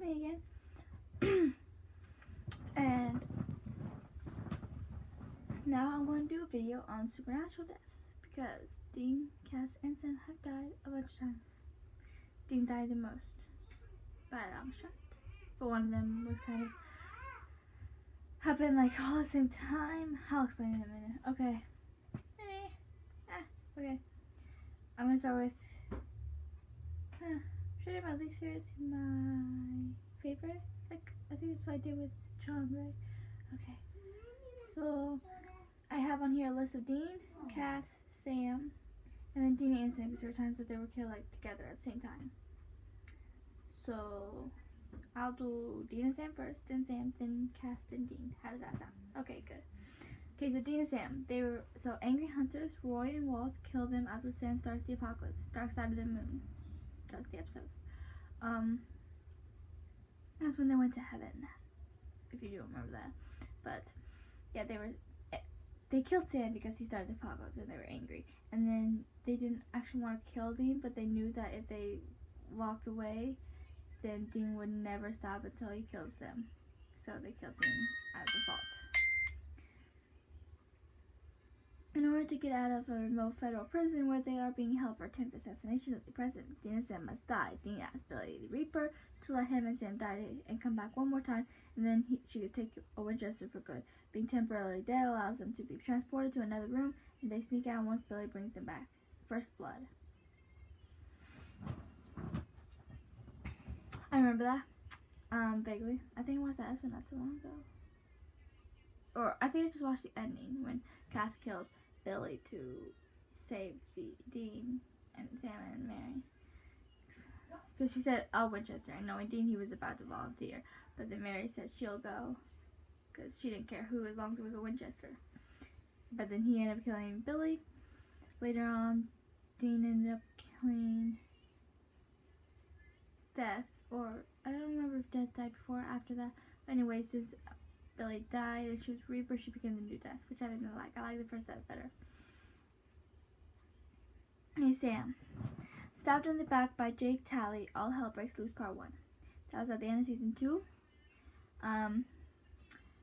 me again. And now I'm going to do a video on supernatural deaths because Dean, Cass, and Sam have died a bunch of times. Dean died the most by a long shot, but one of them was kind of happened like all at the same time. I'll explain it in a minute. Okay. Okay. I'm gonna start with should I do my least favorite to my favorite? Like I think that's what I did with John, right? Okay. So I have on here a list of Dean, Cass, Sam, and then Dean and Sam because there were times that they were killed like together at the same time. So I'll do Dean and Sam first, then Sam, then Cass, then Dean. How does that sound? Okay, good. Okay, so Dean and Sam, they were angry hunters. Roy and Walt kill them after Sam starts the apocalypse. Dark Side of the Moon. That's the episode. That's when they went to heaven. If you do remember that, but yeah, they killed Sam because he started the apocalypse and they were angry. And then they didn't actually want to kill Dean, but they knew that if they walked away, then Dean would never stop until he kills them. So they killed Dean out of default. In order to get out of a remote federal prison where they are being held for attempted assassination of the president, Dean and Sam must die. Dean asks Billy the Reaper to let him and Sam die and come back one more time, and then she could take a Winchester for good. Being temporarily dead allows them to be transported to another room, and they sneak out once Billy brings them back. First blood. I remember that. Vaguely. I think I watched that episode not too long ago. Or I think I just watched the ending when Cass killed Billy to save the Dean and Sam and Mary. Because she said, oh, Winchester. And knowing Dean, he was about to volunteer. But then Mary said she'll go. Because she didn't care who, as long as it was a Winchester. But then he ended up killing Billy. Later on, Dean ended up killing Death. Or, I don't remember if Death died before or after that. But anyways, since Billy died and she was Reaper, she became the new Death, which I didn't like. I like the first Death better. Hey, Sam. Stabbed in the back by Jake Talley, all hell breaks loose, part 1. That was at the end of season 2.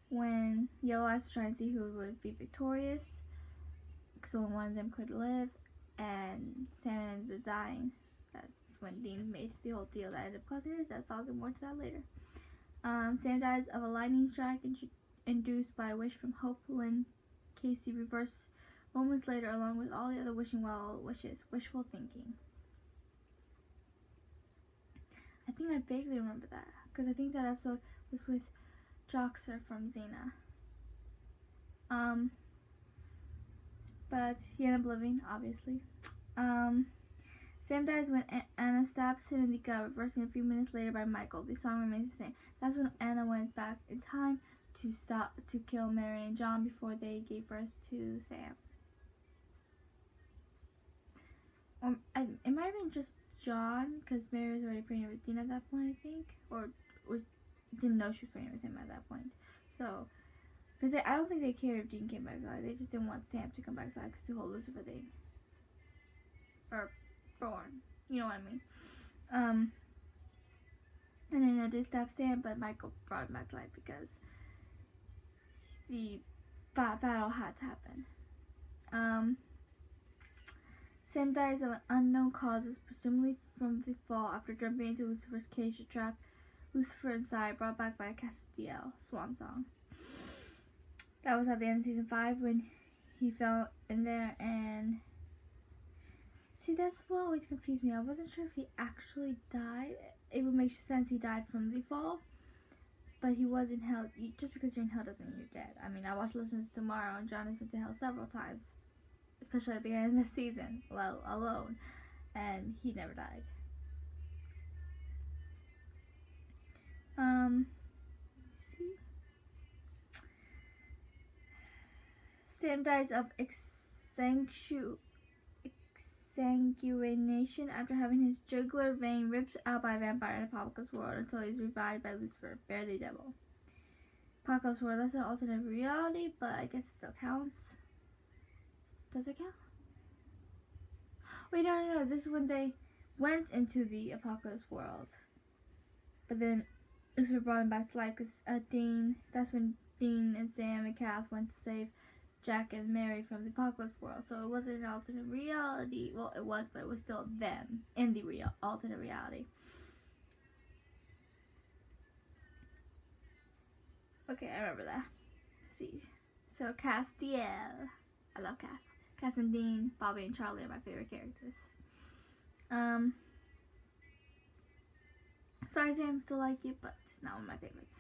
When Yellow Eyes was trying to see who would be victorious, so one of them could live, and Sam ended up dying. That's when Dean made the whole deal that ended up causing his death. I'll get more to that later. Sam dies of a lightning strike induced by a wish from Hope Lynn Casey, reversed moments later along with all the other wishing well wishes. Wishful thinking. I think I vaguely remember that because I think that episode was with Joxer from Xena. But he ended up living, obviously. Sam dies when Anna stabs him in the gut, reversing a few minutes later by Michael. The song remains the same. That's when Anna went back in time to kill Mary and John before they gave birth to Sam. It might have been just John, because Mary was already pregnant with Dean at that point, I think, or didn't know she was pregnant with him at that point. So, because I don't think they cared if Dean came back alive. They just didn't want Sam to come back alive because the whole Lucifer thing, or born, you know what I mean. And then I did stab Sam, but Michael brought him back to life because the battle had to happen. Sam dies of unknown causes, presumably from the fall after jumping into Lucifer's cage to trap Lucifer inside, brought back by Castiel, Swan Song. That was at the end of season 5 when he fell in there, and see, that's what always confused me. I wasn't sure if he actually died. It would make sense he died from the fall, but he was in hell. Just because you're in hell doesn't mean you're dead. I mean, I watched Legends Tomorrow, and John has been to hell several times, especially at the beginning of the season, alone, and he never died. See? Sam dies of exsanguination after having his jugular vein ripped out by a vampire in Apocalypse World until he's revived by Lucifer, Bear the Devil. Apocalypse World, that's an alternate reality, but I guess it still counts. Does it count? Wait, no. This is when they went into the Apocalypse World. But then Lucifer brought him back to life because that's when Dean and Sam and Cass went to save Jack and Mary from the apocalypse world. So it wasn't an alternate reality. Well, it was, but it was still them in the real alternate reality. Okay, I remember that. Let's see. So Castiel. I love Cass. Cass and Dean, Bobby and Charlie are my favorite characters. Sorry Sam, still like you, but not one of my favorites.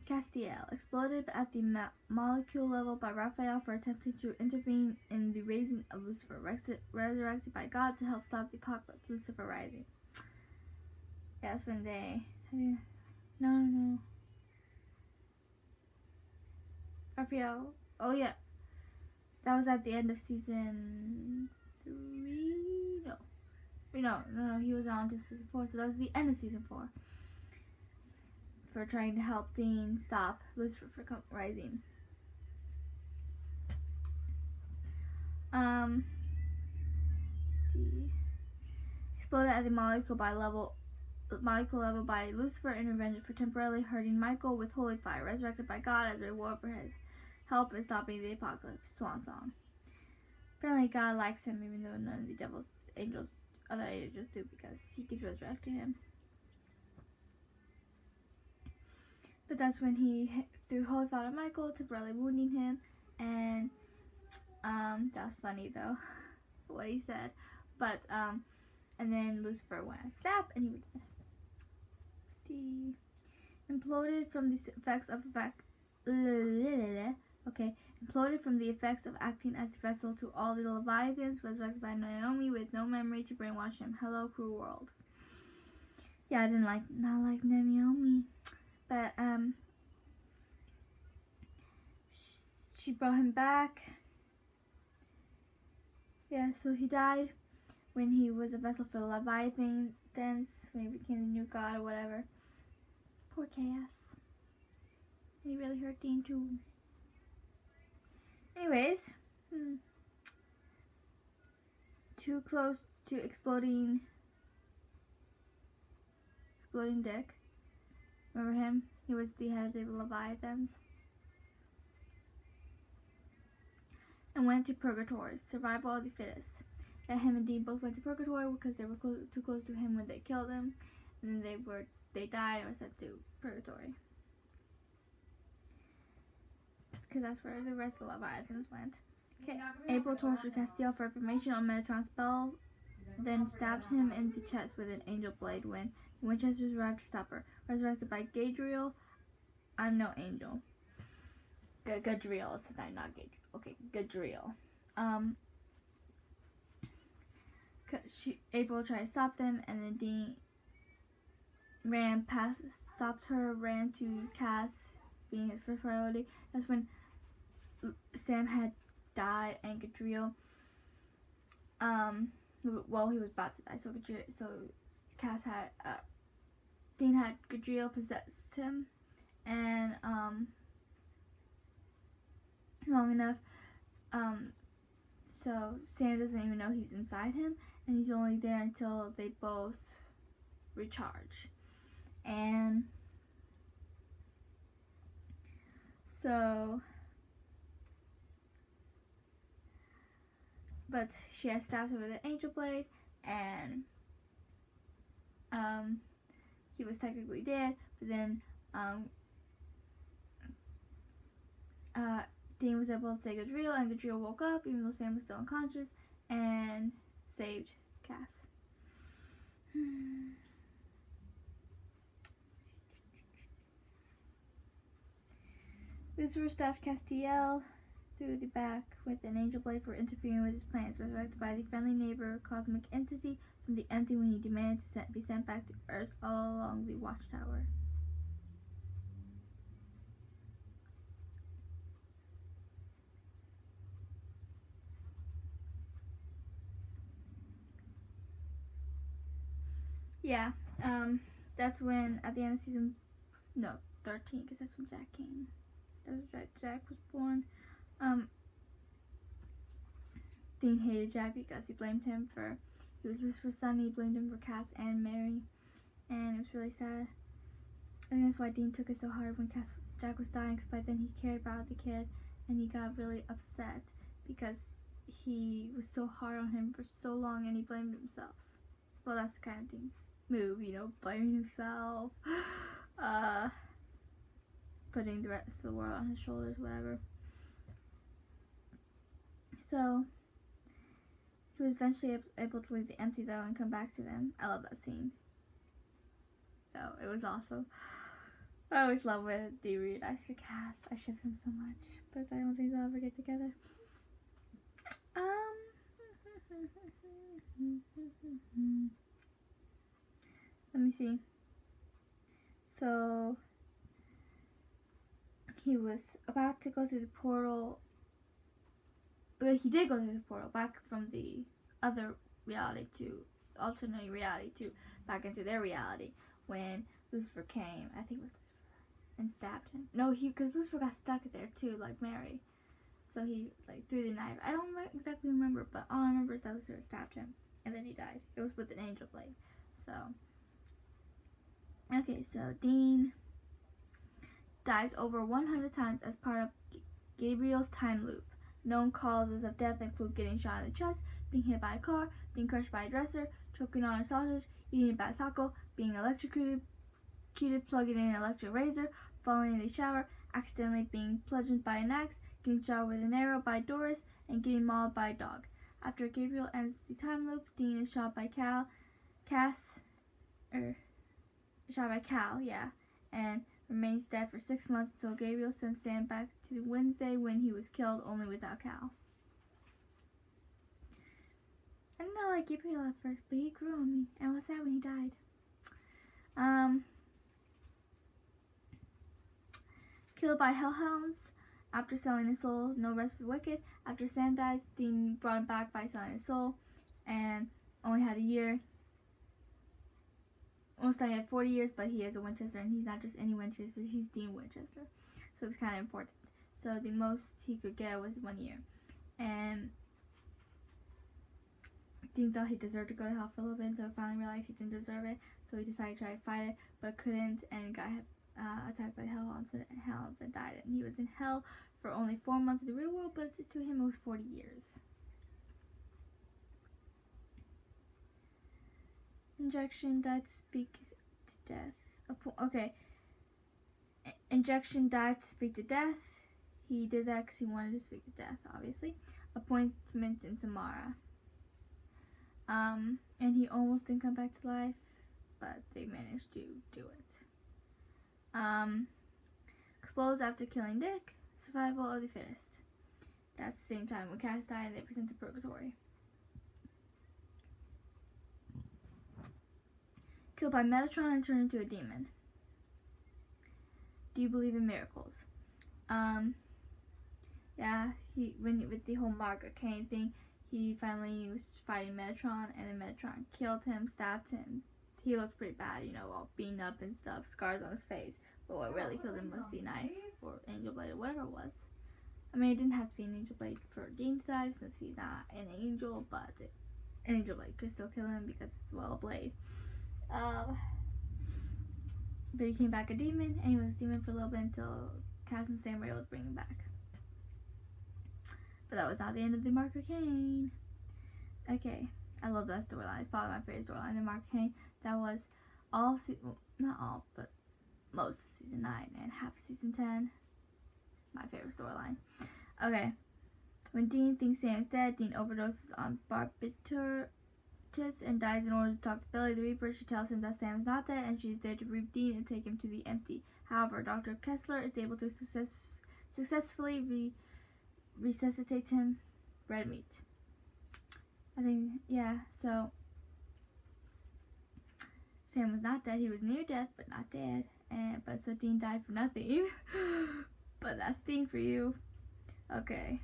Castiel, exploded at the molecule level by Raphael for attempting to intervene in the raising of Lucifer, resurrected by God to help stop the apocalypse, Lucifer rising. Yeah, that's when they... No. Raphael, oh yeah. That was at the end of season 3? No, he was on to season 4, so that was the end of season 4. For trying to help Dean stop Lucifer from rising. Let's see. Exploded at the molecule level by Lucifer in revenge for temporarily hurting Michael with holy fire, resurrected by God as a reward for his help in stopping the apocalypse. Swan song. Apparently God likes him even though none of the other angels do, because he keeps resurrecting him. But that's when he threw holy fire at Michael, temporarily wounding him, and that was funny though, what he said. But and then Lucifer went snap, and he was dead. Let's see, imploded from the effects of imploded from the effects of acting as the vessel to all the Leviathans, resurrected by Naomi with no memory to brainwash him. Hello, cruel world. Yeah, I didn't not like Naomi. But she brought him back. Yeah, so he died when he was a vessel for the Leviathans, when he became the new god or whatever. Poor Chaos. He really hurt Dean too. Anyways, too close to exploding Dick. Remember him? He was the head of the Leviathans. And went to Purgatory. Survival of the fittest. Yeah, him and Dean both went to Purgatory because they were too close to him when they killed him. And then they died and were sent to Purgatory. Because that's where the rest of the Leviathans went. Okay, April tortured Castiel for information on Metatron's spell, then stabbed him in the chest with an angel blade when the Winchesters arrived to stop her. Resurrected by Gadriel. I'm no angel. Gadriel is his name, not Gadriel. Okay, Gadriel. April tried to stop them, and then Dean stopped her, ran to Cass, being his first priority. That's when Sam had died, and Gadriel, he was about to die, so Cass had, Dean had Gadriel possessed him, and, long enough, so Sam doesn't even know he's inside him, and he's only there until they both recharge. And so, but she has stabs him with an angel blade, and he was technically dead, but then Dean was able to take Gadriel, and Gadriel woke up even though Sam was still unconscious, and saved Cass. Lucifer stabbed Castiel through the back with an angel blade for interfering with his plans, resurrected by the friendly neighbor cosmic entity from the empty when he demanded to be sent back to Earth all along the Watchtower. Yeah, that's when, at the end of season, 13, because that's when Jack came. That was Jack was born. Dean hated Jack because he blamed him he was Lucifer's son, he blamed him for Cass and Mary, and it was really sad. think that's why Dean took it so hard when Jack was dying, because by then he cared about the kid, and he got really upset because he was so hard on him for so long, and he blamed himself. Well, that's kind of Dean's move, you know, blaming himself, putting the rest of the world on his shoulders, whatever. So he was eventually able to leave the empty though and come back to them. I love that scene. So it was awesome. I always love when Dean reunites with Cass. I ship them so much, but I don't think they'll ever get together. Let me see. So he was about to go through the portal. Well, he did go through the portal back from the other reality to alternate reality to back into their reality when Lucifer came. I think it was Lucifer, and stabbed him. No, because Lucifer got stuck there too, like Mary. So he like threw the knife. I don't exactly remember, but all I remember is that Lucifer stabbed him, and then he died. It was with an angel blade. So okay, so Dean dies over 100 times as part of Gabriel's time loop. Known causes of death include getting shot in the chest, being hit by a car, being crushed by a dresser, choking on a sausage, eating a bad taco, being electrocuted, plugging in an electric razor, falling in the shower, accidentally being bludgeoned by an axe, getting shot with an arrow by Doris, and getting mauled by a dog. After Gabriel ends the time loop, Dean is shot by Cal, and remains dead for 6 months until Gabriel sends Sam back to Wednesday when he was killed, only without Cal. I did not like Gabriel at first, but he grew on me, and I was sad when he died. Killed by hellhounds after selling his soul. No rest for the wicked. After Sam dies, Dean brought him back by selling his soul, and only had a year. Most time he had 40 years, but he is a Winchester, and he's not just any Winchester, he's Dean Winchester. So it's kind of important. So the most he could get was 1 year. And Dean thought he deserved to go to hell for a little bit until he finally realized he didn't deserve it. So he decided to try to fight it, but couldn't, and got attacked by hellhounds and died. And he was in hell for only 4 months in the real world, but to him it was 40 years. Injection died to speak to death. Injection died to speak to death. He did that because he wanted to speak to death, obviously. Appointment in Samara. And he almost didn't come back to life, but they managed to do it. Explodes after killing Dick. Survival of the fittest. That's the same time when Cass died and they presented Purgatory. Killed by Metatron and turned into a demon. Do you believe in miracles? With the whole Margaret Kane thing, he finally was fighting Metatron, and then Metatron killed him, stabbed him. He looked pretty bad, all beaten up and stuff, scars on his face. But what really killed him was the knife, or angel blade, or whatever it was. I mean, it didn't have to be an angel blade for Dean to die, since he's not an angel, but an angel blade could still kill him because it's a blade. But he came back a demon, and he was a demon for a little bit until Cass and Sam were able to bring him back. But that was not the end of the Margaret Kane. Okay, I love that storyline. It's probably my favorite storyline, the Margaret Kane. That was not all, but most of season 9 and half of season 10. My favorite storyline. Okay, when Dean thinks Sam is dead, Dean overdoses on barbiturates and dies in order to talk to Billy the Reaper. She tells him that Sam is not dead, and she's there to reap Dean and take him to the empty. However, Dr. Kessler is able to successfully resuscitate him. Red meat. So Sam was not dead. He was near death, but not dead. But so Dean died for nothing. But that's Dean for you. Okay.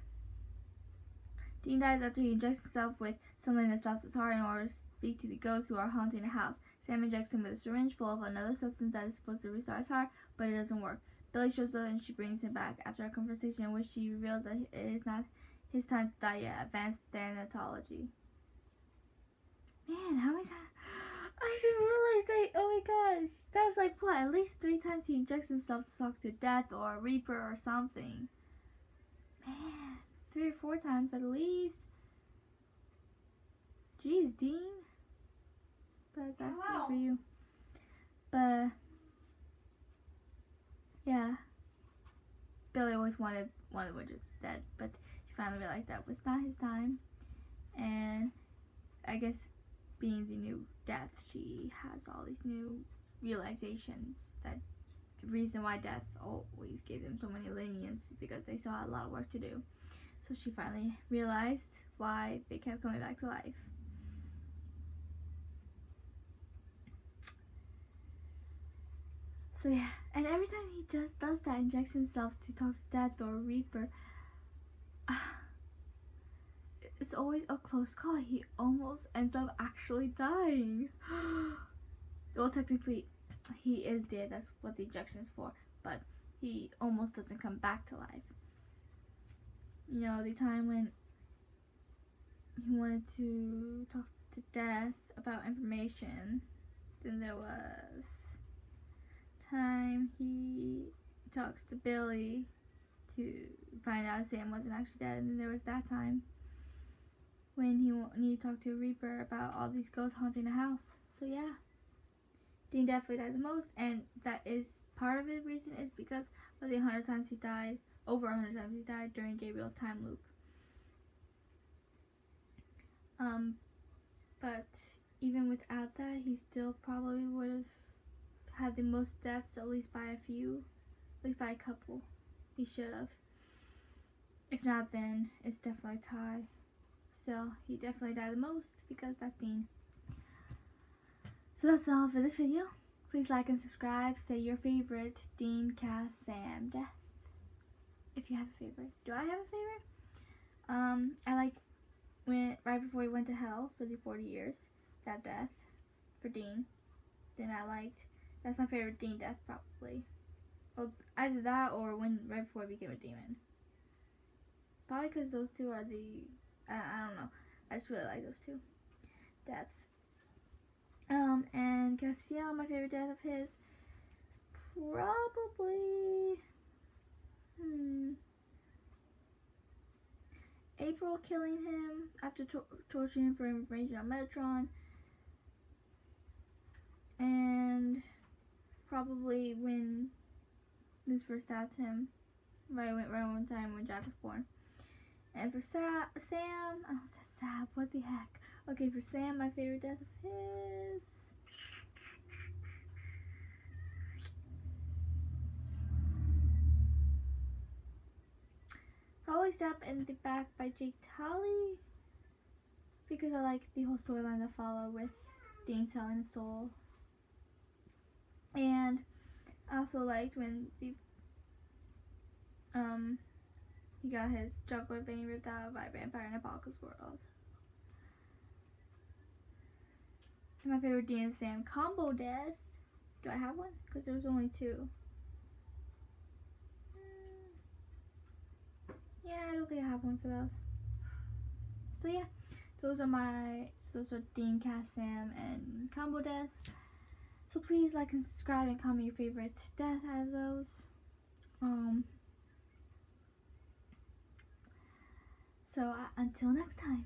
Dean dies after he injects himself with something that stops his heart in order to speak to the ghosts who are haunting the house. Sam injects him with a syringe full of another substance that is supposed to restart his heart, but it doesn't work. Billy shows up and she brings him back after a conversation in which she reveals that it is not his time to die yet. Advanced thanatology. Man, how many times? I didn't realize that. Oh my gosh, that was was like, what? At least 3 times he injects himself to talk to Death or Reaper or something. Man, 3 or 4 times at least. Jeez, Dean. But that's good for you. But yeah, Billy always wanted one of the witches dead, but she finally realized that was not his time. And I guess being the new Death, she has all these new realizations that the reason why Death always gave them so many lenience is because they still had a lot of work to do. So she finally realized why they kept coming back to life. So yeah, and every time he just does that, injects himself to talk to Death or Reaper, it's always a close call. He almost ends up actually dying. Well, technically, he is dead. That's what the injection is for. But he almost doesn't come back to life. You know, the time when he wanted to talk to Death about information, then there was time he talks to Billy to find out Sam wasn't actually dead, and then there was that time when he needed to talk to a Reaper about all these ghosts haunting the house. So yeah, Dean definitely died the most, and that is part of the reason is because of the 100 times he died, over 100 times he died during Gabriel's time loop. But even without that, he still probably would have had the most deaths, at least by a few, at least by a couple. He should have. If not, then it's definitely a tie. Still, he definitely died the most because that's Dean. So that's all for this video. Please like and subscribe. Say your favorite Dean, Cass, Sam, Death. If you have a favorite. Do I have a favorite? I like when right before he went to hell for the 40 years. That death for Dean. Then I liked, that's my favorite Dean death probably. Well, either that or when right before he became a demon. Probably because those two are the, I don't know. I just really like those two deaths. And Castiel, my favorite death of his, is probably April killing him after torturing him for information on Metatron, and probably when Lucifer stabbed him right one time when Jack was born. And for Sam, I almost said Sab, what the heck? Okay, for Sam, my favorite death of his, probably stabbed in the back by Jake Tully, because I like the whole storyline that followed with Dean selling his soul. And I also liked when the he got his jugular vein ripped out by a vampire in Apocalypse World. And my favorite Dean and Sam combo death. Do I have one? Because there was only 2. Yeah, I don't think I have one for those. So yeah, those are Dean, Cass, Sam, and combo deaths. So please like and subscribe and comment your favorite death out of those. So until next time.